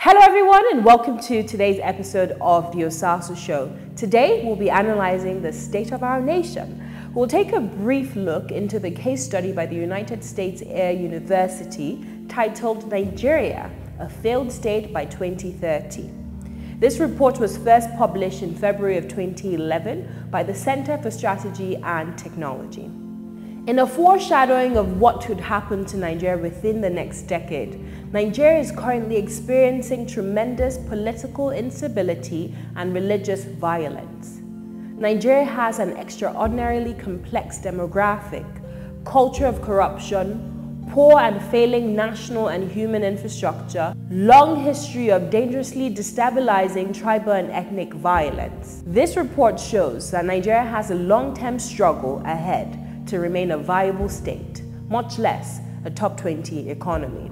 Hello everyone and welcome to today's episode of the Osasu Show. Today we'll be analyzing the state of our nation. We'll take a brief look into the case study by the United States Air University titled Nigeria, a Failed State by 2030. This report was first published in February of 2011 by the Center for Strategy and Technology. In a foreshadowing of what could happen to Nigeria within the next decade, Nigeria is currently experiencing tremendous political instability and religious violence. Nigeria has an extraordinarily complex demographic, culture of corruption, poor and failing national and human infrastructure, long history of dangerously destabilizing tribal and ethnic violence. This report shows that Nigeria has a long-term struggle ahead to remain a viable state, much less a top 20 economy.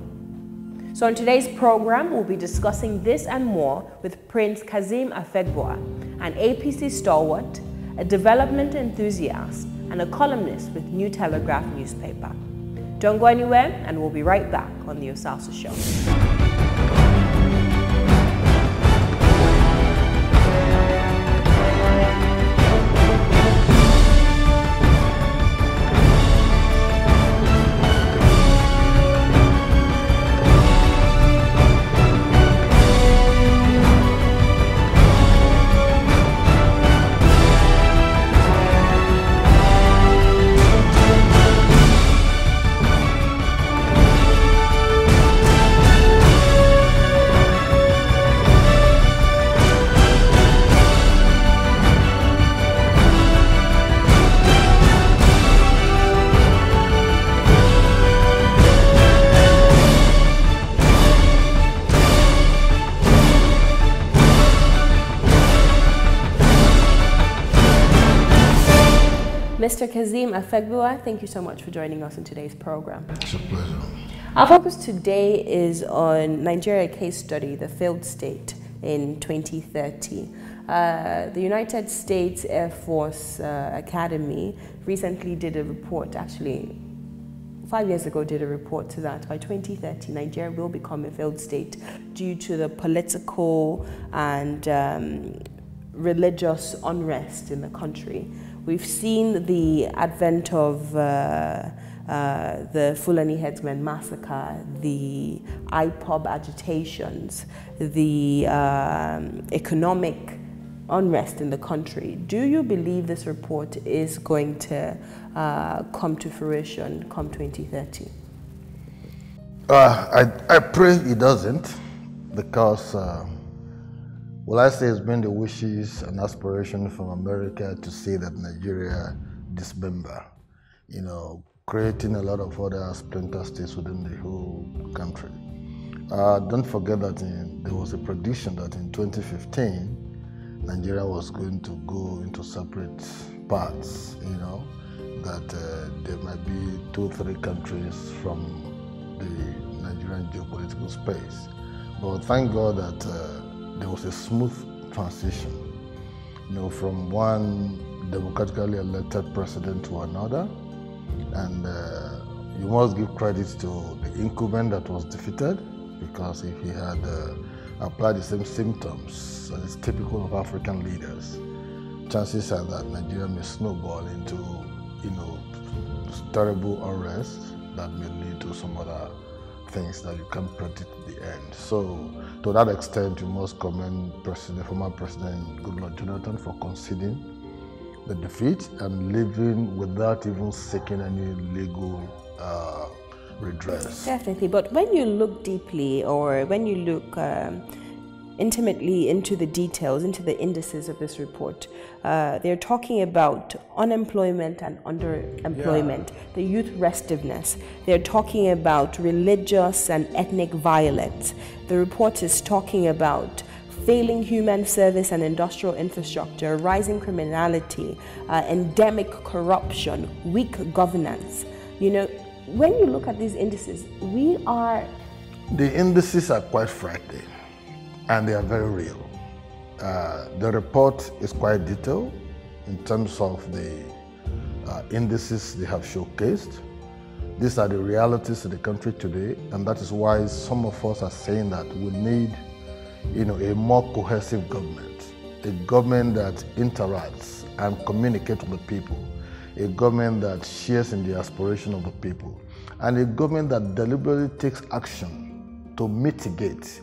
So in today's program, we'll be discussing this and more with Prince Kazeem Afegbua, an APC stalwart, a development enthusiast, and a columnist with New Telegraph newspaper. Don't go anywhere, and we'll be right back on the Osasu Show. Mr. Kazeem Afegbua, thank you so much for joining us in today's program. It's a pleasure. Our focus today is on Nigeria case study, the failed state in 2030. The United States Air Force Academy recently did a report, actually 5 years ago did a report to that by 2030 Nigeria will become a failed state due to the political and religious unrest in the country. We've seen the advent of the Fulani Headsmen massacre, the IPOB agitations, the economic unrest in the country. Do you believe this report is going to come to fruition come 2030? I pray it doesn't, because well, I say it's been the wishes and aspiration from America to see that Nigeria dismember, creating a lot of other splinter states within the whole country. Don't forget that there was a prediction that in 2015, Nigeria was going to go into separate parts, that there might be 2-3 countries from the Nigerian geopolitical space. But thank God that there was a smooth transition, from one democratically elected president to another. And you must give credit to the incumbent that was defeated, because if he had applied the same symptoms that is typical of African leaders, chances are that Nigeria may snowball into, terrible unrest that may lead to some other things that you can't predict the end. So to that extent, you must commend former President Goodluck Jonathan for conceding the defeat and living without even seeking any legal redress. Definitely, but when you look deeply, or when you look intimately into the details, into the indices of this report, they're talking about unemployment and underemployment, the youth restiveness. They're talking about religious and ethnic violence. The report is talking about failing human service and industrial infrastructure, rising criminality, endemic corruption, weak governance. When you look at these indices, the indices are quite frightening, and they are very real. The report is quite detailed in terms of the indices they have showcased. These are the realities of the country today, and that is why some of us are saying that we need a more cohesive government, a government that interacts and communicates with the people, a government that shares in the aspiration of the people, and a government that deliberately takes action to mitigate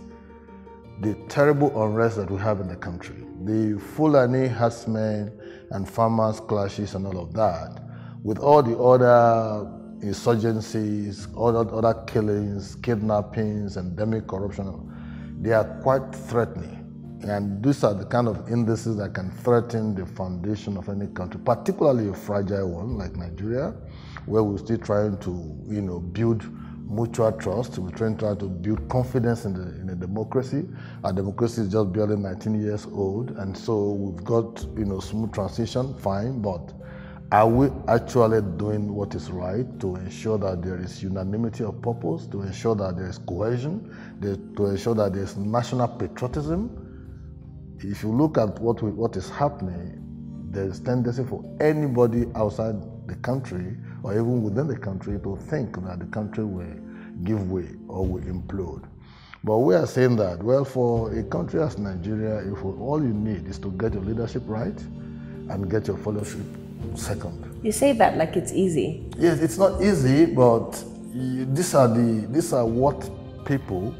the terrible unrest that we have in the country. The Fulani herdsmen and farmers clashes and all of that, with all the other insurgencies, other killings, kidnappings, endemic corruption, they are quite threatening. And these are the kind of indices that can threaten the foundation of any country, particularly a fragile one like Nigeria, where we're still trying to, build mutual trust. We're trying to build confidence in the democracy. Our democracy is just barely 19 years old, and so we've got, smooth transition, fine, but are we actually doing what is right to ensure that there is unanimity of purpose, to ensure that there is cohesion, to ensure that there is national patriotism? If you look at what is happening, there is tendency for anybody outside the country or even within the country to think that the country will give way or will implode. But we are saying that, well, for a country as Nigeria, if all you need is to get your leadership right and get your followership second. You say that like it's easy. Yes, it's not easy, but these are what people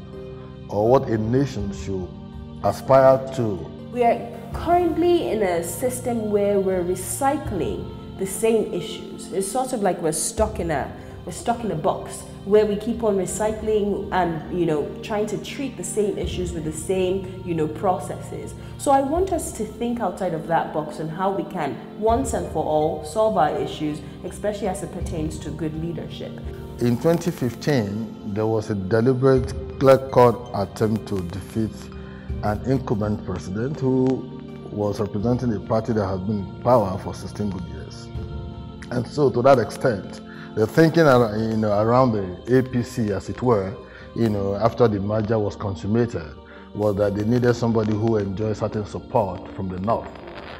or what a nation should aspire to. We are currently in a system where we're recycling the same issues. It's sort of like we're stuck in a box where we keep on recycling and trying to treat the same issues with the same processes. So I want us to think outside of that box on how we can once and for all solve our issues, especially as it pertains to good leadership. In 2015, there was a deliberate clear-cut attempt to defeat an incumbent president who was representing a party that has been in power for 16 good years. And so to that extent, the thinking around the APC, as it were, after the merger was consummated, was that they needed somebody who enjoyed certain support from the north.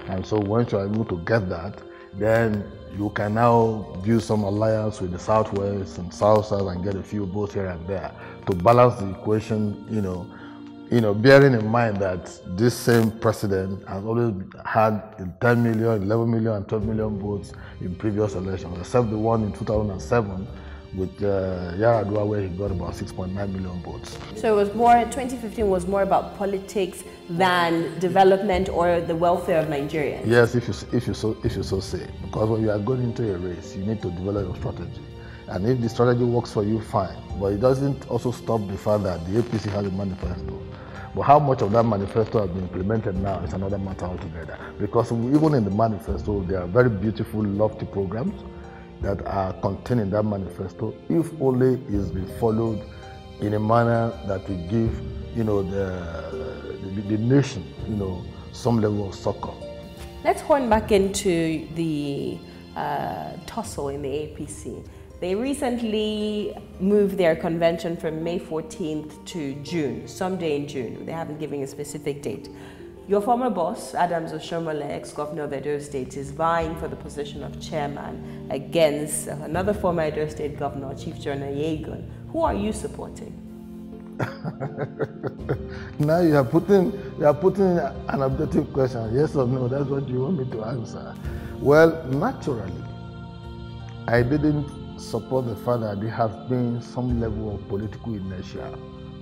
And so once you are able to get that, then you can now build some alliance with the southwest and south-south and get a few votes here and there to balance the equation, bearing in mind that this same president has always had 10 million, 11 million, and 12 million votes in previous elections, except the one in 2007 with Yaradua, where he got about 6.9 million votes. So 2015 was more about politics than development or the welfare of Nigerians. Yes, if you so say, because when you are going into a race, you need to develop your strategy. And if the strategy works for you, fine. But it doesn't also stop the fact that the APC has a manifesto. But how much of that manifesto has been implemented now is another matter altogether. Because even in the manifesto, there are very beautiful, lofty programs that are contained in that manifesto, if only is being followed in a manner that will give, the nation, some level of succor. Let's horn back into the tussle in the APC. They recently moved their convention from May 14th to June, someday in June. They haven't given a specific date. Your former boss, Adams Oshiomhole, ex-governor of Edo State, is vying for the position of chairman against another former Edo State governor, Chief Jonah Yegun. Who are you supporting? Now you are putting an objective question, yes or no, that's what you want me to answer. Well, naturally, I didn't support the fact that there has been some level of political inertia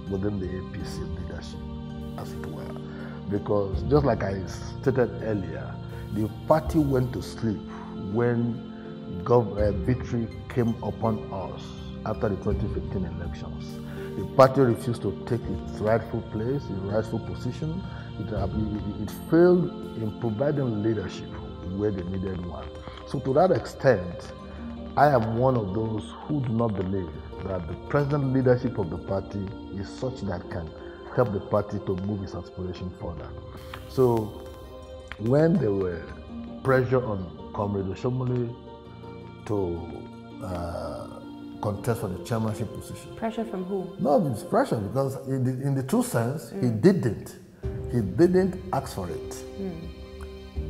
within the APC leadership, as it were. Because just like I stated earlier, the party went to sleep when victory came upon us after the 2015 elections. The party refused to take its rightful place, its rightful position. It failed in providing leadership where they needed one. So to that extent, I am one of those who do not believe that the present leadership of the party is such that can help the party to move its aspiration further. So when there were pressure on Comrade Oshiomhole to contest for the chairmanship position. Pressure from who? No, it's pressure because in the true sense, he didn't ask for it.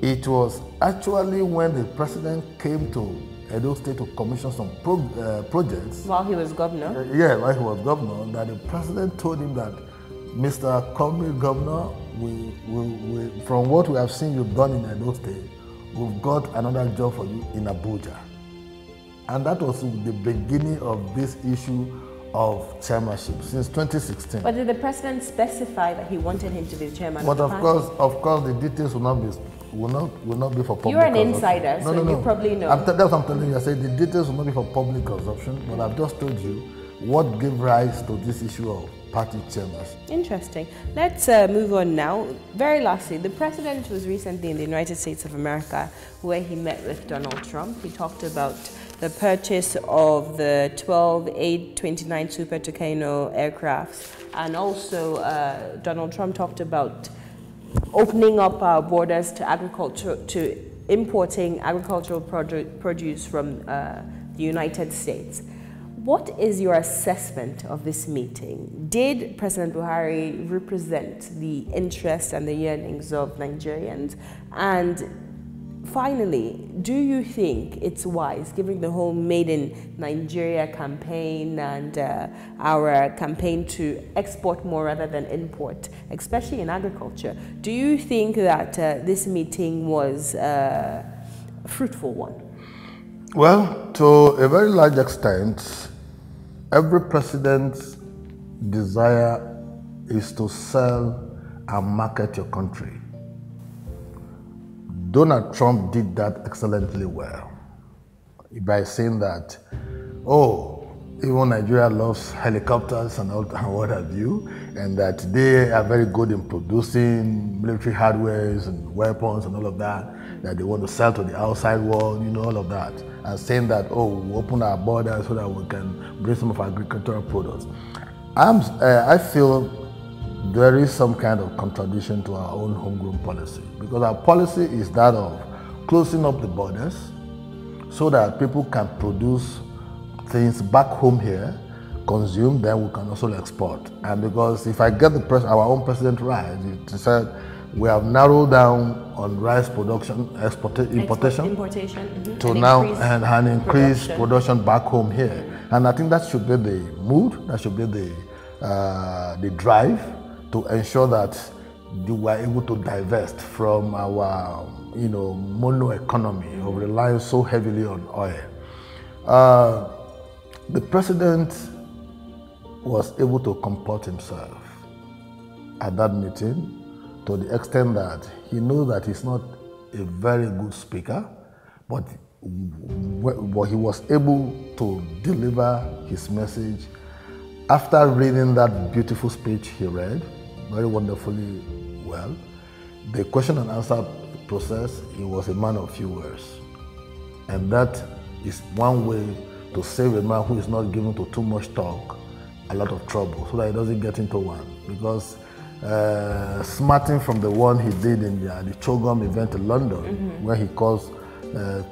It was actually when the president came to Edo State to commission some projects. While he was governor? While he was governor, that the president told him that Mr. Comrade Governor, from what we have seen you've done in Edo State, we've got another job for you in Abuja. And that was the beginning of this issue of chairmanship since 2016. But did the president specify that he wanted him to be the chairman? But of course, the details will not be for public. You're an insider, so you probably know. That's what I'm telling you. I said the details will not be for public consumption, but I've just told you what gave rise to this issue of party chairmanship. Interesting. Let's move on now. Very lastly, the president was recently in the United States of America, where he met with Donald Trump. He talked about the purchase of the 12 A-29 Super Tucano aircrafts, and also Donald Trump talked about opening up our borders to agriculture, to importing agricultural produce from the United States. What is your assessment of this meeting? Did President Buhari represent the interests and the yearnings of Nigerians? And finally, do you think it's wise, given the whole Made in Nigeria campaign and our campaign to export more rather than import, especially in agriculture, do you think that this meeting was a fruitful one? Well, to a very large extent, every president's desire is to sell and market your country. Donald Trump did that excellently well by saying that, oh, even Nigeria loves helicopters and what have you, and that they are very good in producing military hardwares and weapons and all of that they want to sell to the outside world, all of that, and saying that, oh, we open our borders so that we can bring some of our agricultural products. I feel there is some kind of contradiction to our own homegrown policy, because our policy is that of closing up the borders so that people can produce things back home here, consume, then we can also export. And because if I get our own president right, he said we have narrowed down on rice production, importation to now and increase production back home here. And I think that should be the mood, that should be the drive to ensure that we are able to divest from our, mono economy of relying so heavily on oil. The president was able to comport himself at that meeting to the extent that he knows that he's not a very good speaker, but he was able to deliver his message. After reading that beautiful speech he read, very wonderfully well, the question and answer process, he was a man of few words. And that is one way to save a man who is not given to too much talk a lot of trouble, so that he doesn't get into one. Because smarting from the one he did in the Chogom event in London, where he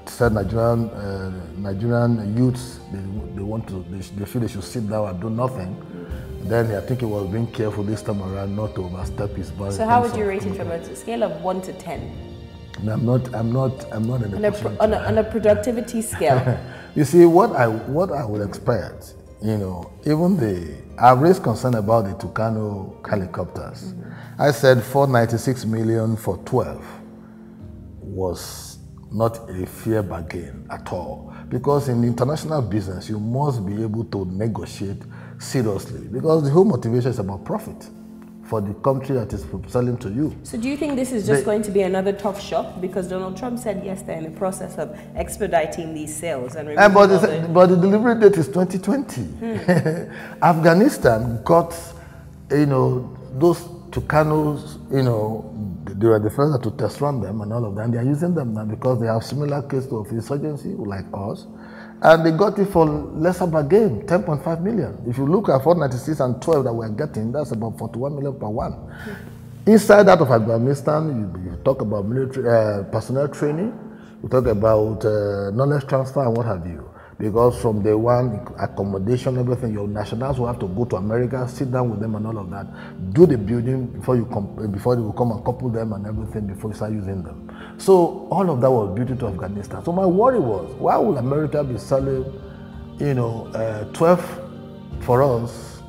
said Nigerian youths, they feel they should sit down and do nothing. Then I think he was being careful this time around not to overstep his boundaries. So how would you rate it from a scale of 1 to 10? I'm not in on a productivity scale. You see, what I would expect, I've raised concern about the Tucano helicopters. I said 496 million for 12 was not a fair bargain at all. Because in international business, you must be able to negotiate seriously, because the whole motivation is about profit for the country that is selling to you. So do you think this is just going to be another tough shop? Because Donald Trump said yes, they're in the process of expediting these sales. And but the delivery date is 2020. Afghanistan got, those Tucanos, they were the first to test run them and all of that. And they are using them now because they have similar case of insurgency like us. And they got it for lesser bargain, 10.5 million. If you look at 496 and 12 that we're getting, that's about 41 million per one. Inside that of Afghanistan, you talk about military personnel training, you talk about knowledge transfer and what have you. Because from day one, accommodation, everything, your nationals will have to go to America, sit down with them and all of that, do the building before they will come and couple them and everything before you start using them. So all of that was beauty to Afghanistan. So my worry was, why would America be selling, 12 for us,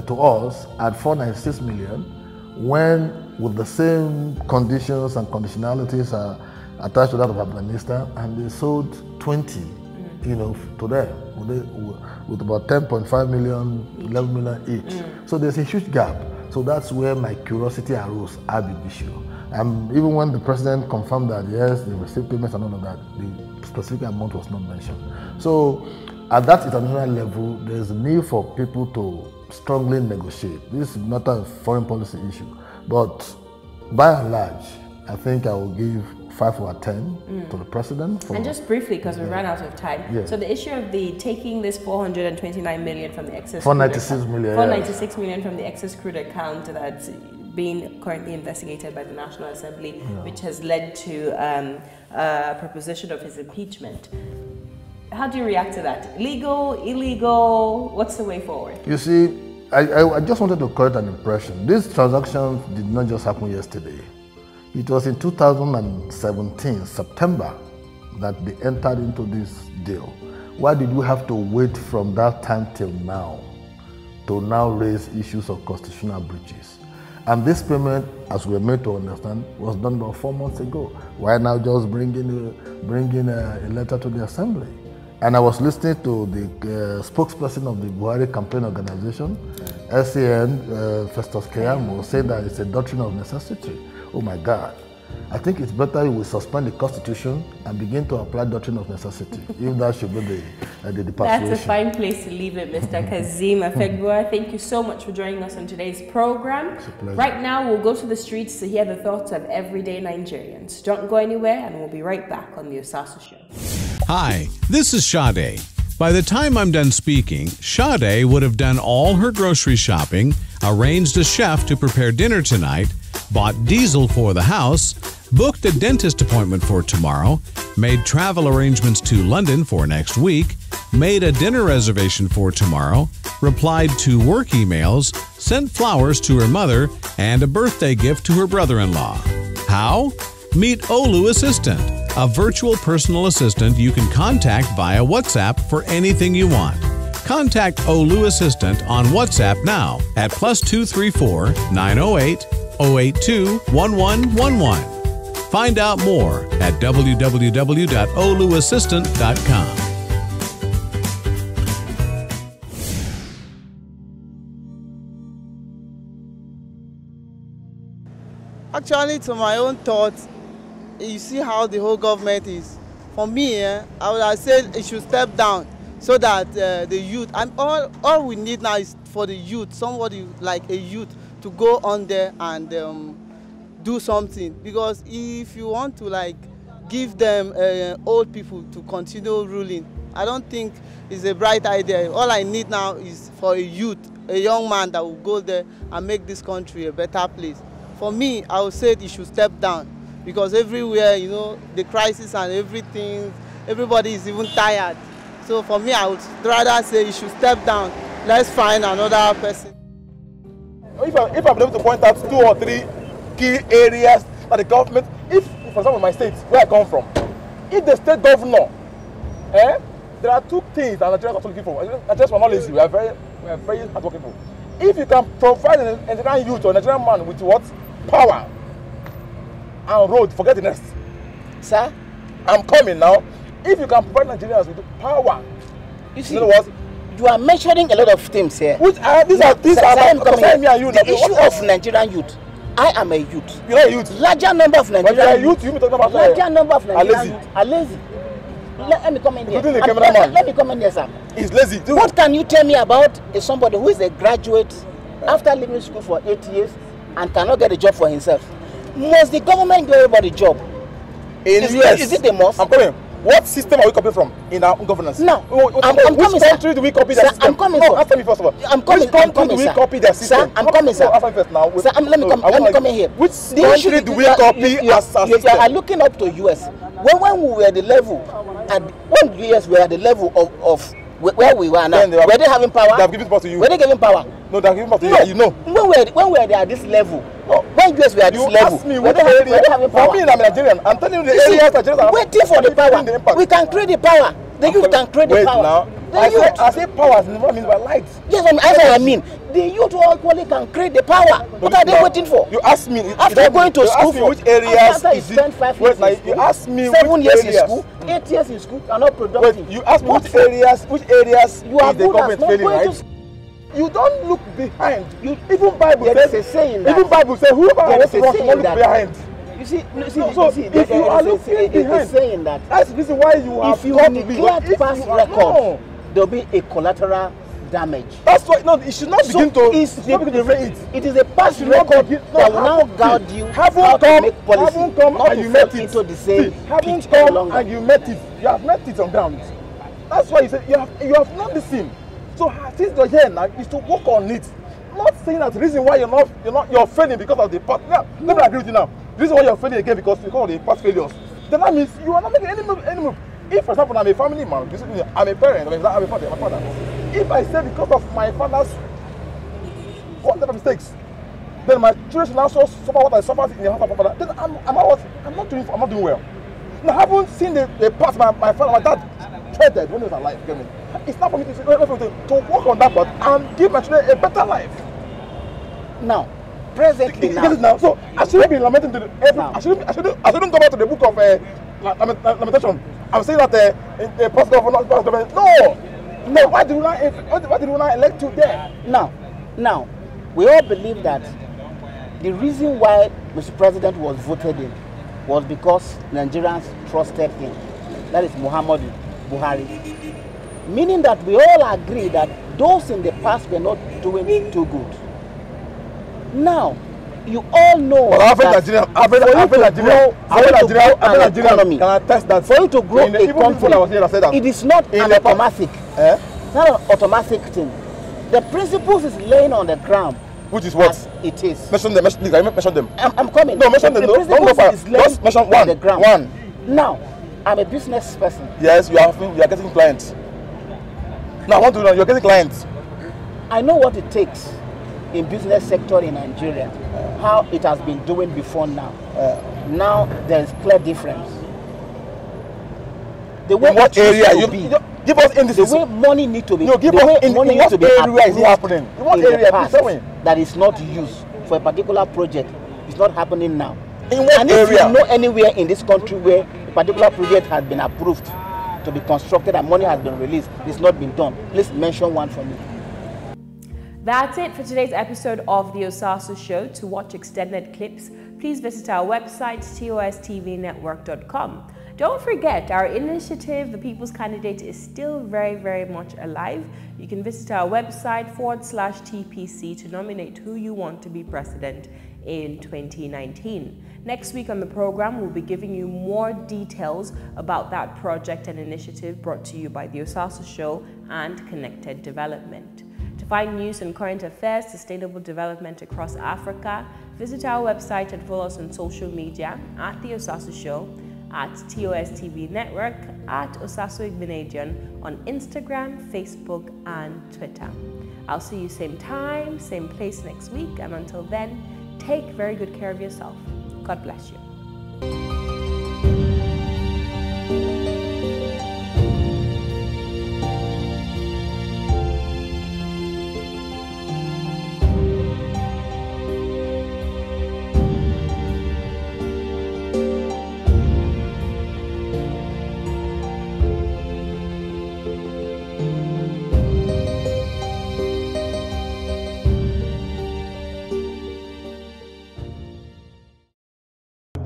to us at 496 million, when with the same conditions and conditionalities attached to that of Afghanistan, and they sold 20, to them with about 10.5 million, 11 million each. So there's a huge gap. So that's where my curiosity arose at the issue. And even when the president confirmed that, yes, they received payments and all of that, the specific amount was not mentioned. So at that international level, there's a need for people to strongly negotiate. This is not a foreign policy issue. But by and large, I think I will give 5 over 10 to the president. And just briefly, because we ran out of time. Yeah. So the issue of the taking this 429 million from the excess 496 million. 496 million from the excess crude account that's being currently investigated by the National Assembly, which has led to a proposition of his impeachment. How do you react to that? Legal, illegal? What's the way forward? You see, I just wanted to correct an impression. This transaction did not just happen yesterday. It was in 2017, September, that they entered into this deal. Why did we have to wait from that time till now to now raise issues of constitutional breaches? And this payment, as we're made to understand, was done about 4 months ago. Why now just bringing a letter to the Assembly? And I was listening to the spokesperson of the Buhari campaign organization, SAN, Festus Keyamo, saying that it's a doctrine of necessity. Oh my God. I think it's better we suspend the Constitution and begin to apply doctrine of necessity, if that should be the persuasion. That's a fine place to leave it, Mr. Kazeem Afegbua. Thank you so much for joining us on today's program. It's a pleasure. Right now, we'll go to the streets to hear the thoughts of everyday Nigerians. Don't go anywhere, and we'll be right back on the Osasu Show. Hi, this is Sade. By the time I'm done speaking, Sade would have done all her grocery shopping, arranged a chef to prepare dinner tonight, bought diesel for the house, booked a dentist appointment for tomorrow, made travel arrangements to London for next week, made a dinner reservation for tomorrow, replied to work emails, sent flowers to her mother, and a birthday gift to her brother-in-law. How? Meet Olu Assistant, a virtual personal assistant you can contact via WhatsApp for anything you want. Contact Olu Assistant on WhatsApp now at +234 908 082 1111. Find out more at www.oluassistant.com. Actually, to my own thoughts, you see how the whole government is. For me, I would have said it should step down so that the youth, and all we need now is for the youth, somebody like a youth, to go on there and do something. Because if you want to give them old people to continue ruling, I don't think it's a bright idea. All I need now is for a youth, a young man that will go there and make this country a better place. For me, I would say it should step down, because everywhere, the crisis and everything, everybody is even tired. So for me, I would rather say it should step down. Let's find another person. If I'm able to point out 2 or 3 key areas that the government, if for example my state, where I come from, if the state governor, there are 2 things that Nigerians are looking for. Nigerians are not lazy, we are very hardworking people. If you can provide a Nigerian youth or a Nigerian man with what? Power and road, forget the rest. Sir, I'm coming now. If you can provide Nigerians with power, you see, you are mentioning a lot of things here. These are me and you. The issue of Nigerian youth. I am a youth. You're a youth. Larger number of Nigerian youth. Larger number of Nigerian youth are lazy. Let me come in here. Let me come in here, sir. He's lazy too. What can you tell me about somebody who is a graduate after leaving school for 8 years and cannot get a job for himself? Must the government give everybody a job? Is it a must? I'm coming. What system are we copying from in our own governance? No. Which country do we copy their system? I'm coming, no, answer me first of all. Which country do we copy their system? Sir, I'm coming, sir. Answer me first now. Sir, let me come in here. Which country do we copy as a system? You are looking up to US. When we were at the level, when US were at the level of where we were now, were they having power? They have given power to you. Were they giving power? No, they have given power to you. You know. When were they at this level? When US were at this level, ask me were they having power? For me, I'm Nigerian. I'm telling you the areas Nigerians are waiting for the power. We can create the power. The youth can create the power. Wait now. I say power never means by light. Yes, that's what I mean. The youth all equally can create the power. What are they waiting for? You ask me. After going to school for which areas after you spend 5 years in school, you ask me 7 years areas. in school, 8 years in school, you are not productive. Wait, you ask me which areas you are is the government failing, right? You don't look behind. Even Bible says, a saying that, even Bible says, whoever has wrong should not look behind. You see, If you are looking behind, saying that that's the reason why you have if you got to neglect past records, there'll be a collateral damage. That's why it should not begin to. It is a past record that will now guide you how to make policy. Haven't come not and to you met fall it. into the same Haven't pitch come and you met it. You have met it on ground. That's why you say you have not listened. So since you're here now, is to work on it. Not saying that the reason why you're failing because of the past. Now, let me agree with you now. The reason why you're failing again because of the past failures. Then that means you are not making any move. If, for example, I'm a family man, I'm a parent, I'm a father. If I say because of my father's whatever mistakes, then my children should now suffer what I suffered in the house of my father, then I'm not doing well. Now, I haven't seen the past my father, my dad treaded when he was alive. It's not for me to work on that part and give my children a better life. Now, presently now. So I shouldn't be lamenting to I shouldn't go back to the book of lamentation. I'm saying that the past government, no. Why did we not elect you there? Now, we all believe that the reason why Mr. President was voted in was because Nigerians trusted him. That is Muhammadu Buhari. Meaning that we all agree that those in the past were not doing too good. Now, you all know average Nigerian can attest that for you to grow a country, it is not an automatic. It's not an automatic thing. The principles is laying on the ground. Which is what? It is. Mention them. I'm coming. No, mention them. Don't go far. Just mention one. The ground. One. Now, I'm a business person. Yes, you are getting clients. Now, I want to know, you're getting clients. I know what it takes in business sector in Nigeria, how it has been doing before now. Now there is clear difference. The way what area you give us indices. The way money need to be. No, give us in what area is it happening? In what area that is not used for a particular project is not happening now. In what and area? If you know anywhere in this country where a particular project has been approved to be constructed and money has been released, it's not been done, please mention one for me. That's it for today's episode of the Osasu Show. To watch extended clips, please visit our website, tostvnetwork.com. Don't forget, our initiative, The People's Candidate, is still very, very much alive. You can visit our website /TPC to nominate who you want to be president in 2019. Next week on the program, we'll be giving you more details about that project and initiative brought to you by the Osasu Show and Connected Development. To find news and current affairs, sustainable development across Africa, visit our website and follow us on social media at The Osasu Show, at TOSTV Network, at Osasu Igbinedion on Instagram, Facebook, and Twitter. I'll see you same time, same place next week, and until then, take very good care of yourself. God bless you.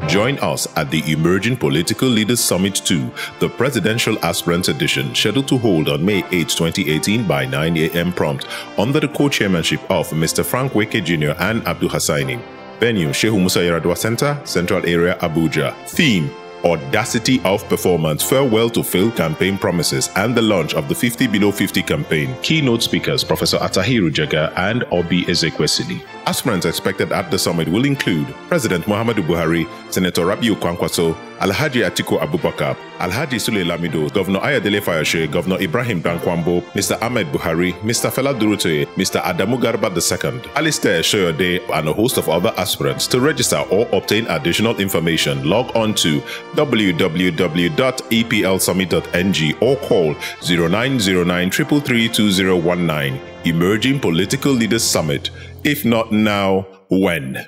Join us at the Emerging Political Leaders Summit 2, the Presidential Aspirants Edition, scheduled to hold on May 8, 2018 by 9 a.m. prompt, under the co-chairmanship of Mr. Frank Weke Jr. and Abdul Hassaini. Venue, Shehu Musa Yaradua Center, Central Area, Abuja. Theme, Audacity of Performance, Farewell to Failed Campaign Promises, and the launch of the 50 Below 50 campaign. Keynote speakers, Professor Atahiru Jaga and Obi Ezekwesili. Aspirants expected at the summit will include President Muhammadu Buhari, Senator Rabiu Kwankwaso, Alhaji Atiko Abubakar, Alhaji Sule Lamido, Governor Ayadele Fayoshe, Governor Ibrahim Dankwambo, Mr. Ahmed Buhari, Mr. Fela Durute, Mr. Adamu Garba II, Alistair Shoyode, and a host of other aspirants. To register or obtain additional information, log on to www.eplsummit.ng or call 0909 333 2019. Emerging Political Leaders Summit. If not now, when?